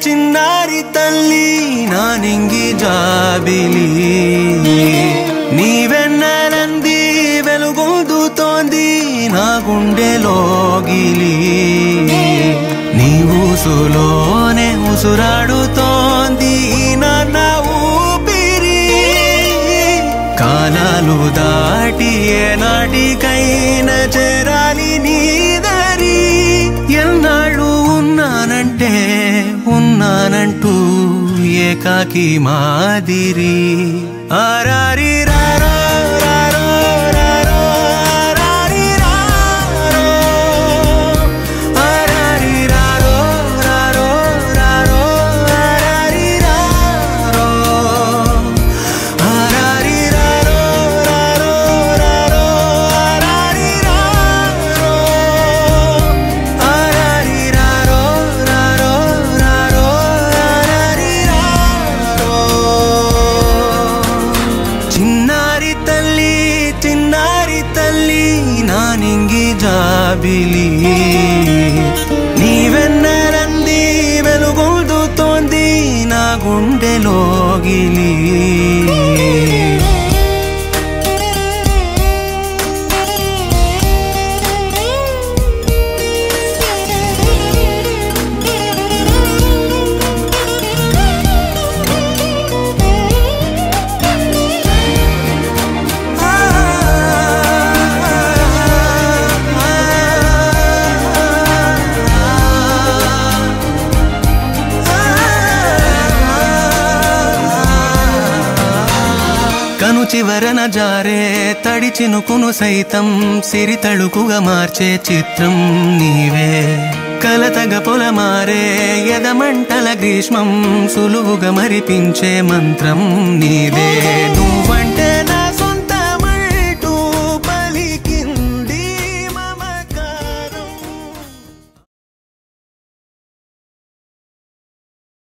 చిన్నారి తల్లి నా నింగి జాబిలి నీవెన్నెలంది వెలుగొందుతోంది నా గుండెలోగిలి నీ ఊసులోనే ఉసురాడుతోంది నా ఊపిరి కాలాలు దాటి ఏనాటికైనా చేరాలి నీ దరి ఎన్నాళ్ళు ఉన్నానంటూ ఏకాకి మాదిరి ఆరారి రారో రారో రారో ఆరారి రారో ఆరారి రారో రారో రారో ఆరారి రారో ఆరారి రారో రారో రారో ఆరారి రారో ఆరారి రారో రారో రారో ఆరారి రారో చిన్నారి తల్లి నా నింగి జాబిలి నీవెన్నెలంది వెలుగొందుతోంది నా గుండెలోగిలి కను చివరన జారే తడి చినుకును సైతం సిరి తళుకుగా మార్చే చిత్రం నీవే కలతగ పొలమారే ఎదమంటల గ్రీష్మం సులువుగా మరిపించే మంత్రం నీదే నువ్వంటే